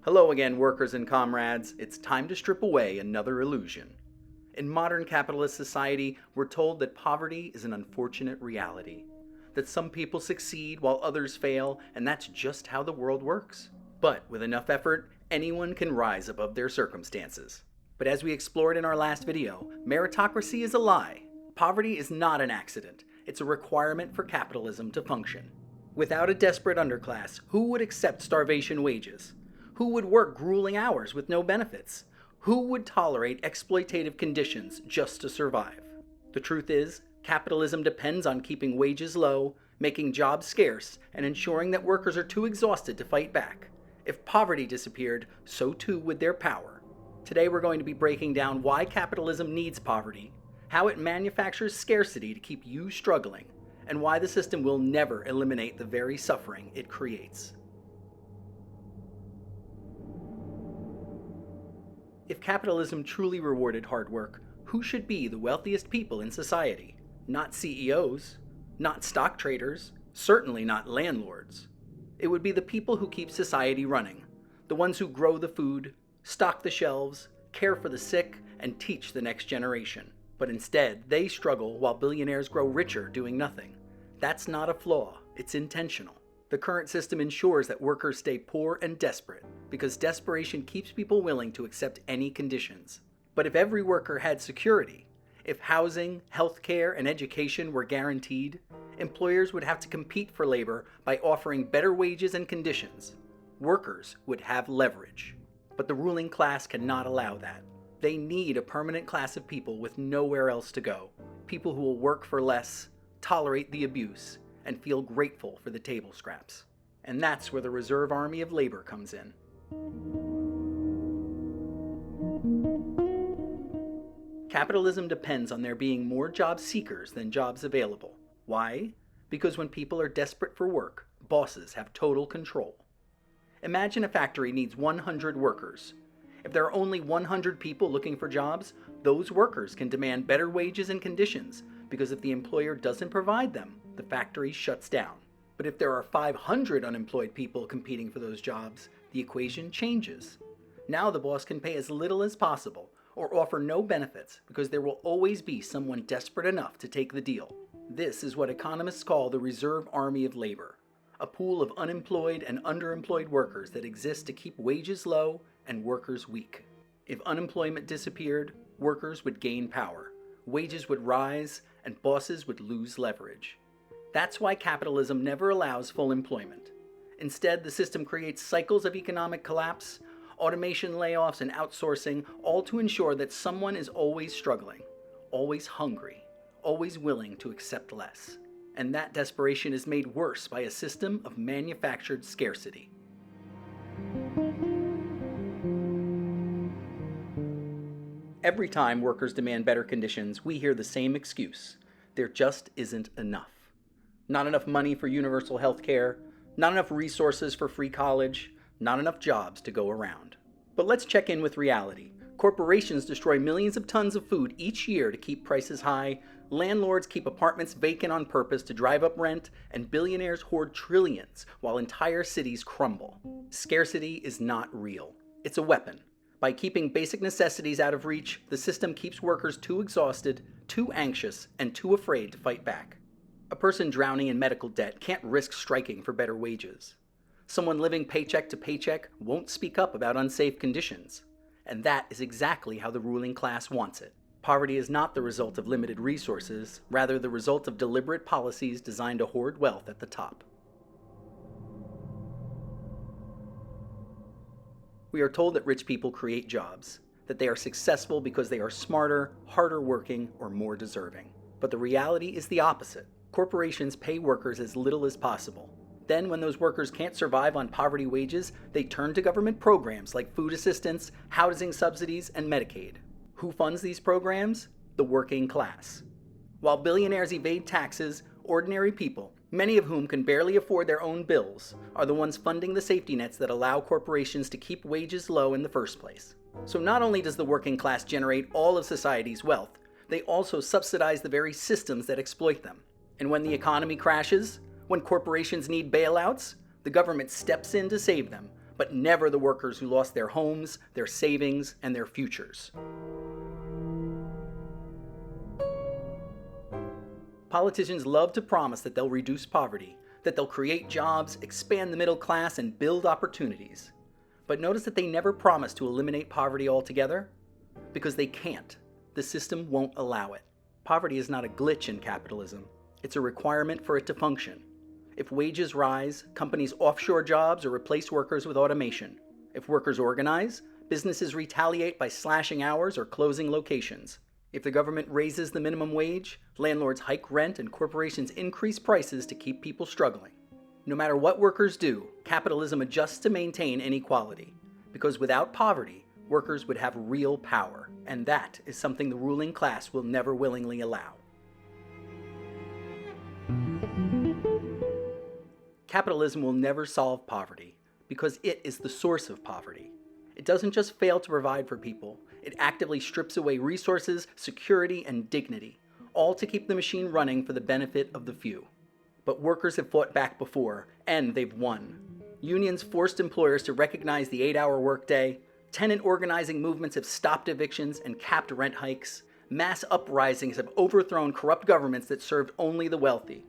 Hello again, workers and comrades. It's time to strip away another illusion. In modern capitalist society, we're told that poverty is an unfortunate reality, that some people succeed while others fail, and that's just how the world works. But with enough effort, anyone can rise above their circumstances. But as we explored in our last video, meritocracy is a lie. Poverty is not an accident. It's a requirement for capitalism to function. Without a desperate underclass, who would accept starvation wages? Who would work grueling hours with no benefits? Who would tolerate exploitative conditions just to survive? The truth is, capitalism depends on keeping wages low, making jobs scarce, and ensuring that workers are too exhausted to fight back. If poverty disappeared, so too would their power. Today we're going to be breaking down why capitalism needs poverty, how it manufactures scarcity to keep you struggling, and why the system will never eliminate the very suffering it creates. If capitalism truly rewarded hard work, who should be the wealthiest people in society? Not CEOs, not stock traders, certainly not landlords. It would be the people who keep society running, the ones who grow the food, stock the shelves, care for the sick, and teach the next generation. But instead, they struggle while billionaires grow richer doing nothing. That's not a flaw, it's intentional. The current system ensures that workers stay poor and desperate, because desperation keeps people willing to accept any conditions. But if every worker had security, if housing, healthcare, and education were guaranteed, employers would have to compete for labor by offering better wages and conditions. Workers would have leverage. But the ruling class cannot allow that. They need a permanent class of people with nowhere else to go. People who will work for less, tolerate the abuse, and feel grateful for the table scraps. And that's where the reserve army of labor comes in. Capitalism depends on there being more job seekers than jobs available. Why? Because when people are desperate for work, bosses have total control. Imagine a factory needs 100 workers. If there are only 100 people looking for jobs, those workers can demand better wages and conditions, because if the employer doesn't provide them, the factory shuts down. But if there are 500 unemployed people competing for those jobs, the equation changes. Now the boss can pay as little as possible, or offer no benefits, because there will always be someone desperate enough to take the deal. This is what economists call the reserve army of labor, a pool of unemployed and underemployed workers that exist to keep wages low and workers weak. If unemployment disappeared, workers would gain power, wages would rise, and bosses would lose leverage. That's why capitalism never allows full employment. Instead, the system creates cycles of economic collapse, automation layoffs, and outsourcing, all to ensure that someone is always struggling, always hungry, always willing to accept less. And that desperation is made worse by a system of manufactured scarcity. Every time workers demand better conditions, we hear the same excuse. There just isn't enough. Not enough money for universal health care, not enough resources for free college, not enough jobs to go around. But let's check in with reality. Corporations destroy millions of tons of food each year to keep prices high, landlords keep apartments vacant on purpose to drive up rent, and billionaires hoard trillions while entire cities crumble. Scarcity is not real. It's a weapon. By keeping basic necessities out of reach, the system keeps workers too exhausted, too anxious, and too afraid to fight back. A person drowning in medical debt can't risk striking for better wages. Someone living paycheck to paycheck won't speak up about unsafe conditions. And that is exactly how the ruling class wants it. Poverty is not the result of limited resources, rather the result of deliberate policies designed to hoard wealth at the top. We are told that rich people create jobs, that they are successful because they are smarter, harder working, or more deserving. But the reality is the opposite. Corporations pay workers as little as possible. Then, when those workers can't survive on poverty wages, they turn to government programs like food assistance, housing subsidies, and Medicaid. Who funds these programs? The working class. While billionaires evade taxes, ordinary people, many of whom can barely afford their own bills, are the ones funding the safety nets that allow corporations to keep wages low in the first place. So not only does the working class generate all of society's wealth, they also subsidize the very systems that exploit them. And when the economy crashes, when corporations need bailouts, the government steps in to save them but never the workers who lost their homes, their savings, and their futures. Politicians love to promise that they'll reduce poverty, that they'll create jobs, expand the middle class, and build opportunities. But notice that they never promise to eliminate poverty altogether, because they can't. The system won't allow it. Poverty is not a glitch in capitalism. It's a requirement for it to function. If wages rise, companies offshore jobs or replace workers with automation. If workers organize, businesses retaliate by slashing hours or closing locations. If the government raises the minimum wage, landlords hike rent and corporations increase prices to keep people struggling. No matter what workers do, capitalism adjusts to maintain inequality. Because without poverty, workers would have real power, and that is something the ruling class will never willingly allow. Capitalism will never solve poverty, because it is the source of poverty. It doesn't just fail to provide for people, it actively strips away resources, security, and dignity, all to keep the machine running for the benefit of the few. But workers have fought back before, and they've won. Unions forced employers to recognize the 8-hour workday. Tenant organizing movements have stopped evictions and capped rent hikes. Mass uprisings have overthrown corrupt governments that served only the wealthy.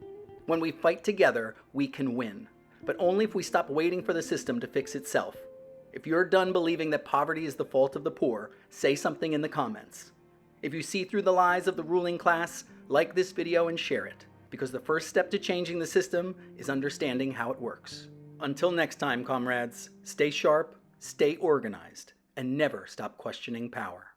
When we fight together, we can win. But only if we stop waiting for the system to fix itself. If you're done believing that poverty is the fault of the poor, say something in the comments. If you see through the lies of the ruling class, like this video and share it, because the first step to changing the system is understanding how it works. Until next time, comrades, stay sharp, stay organized, and never stop questioning power.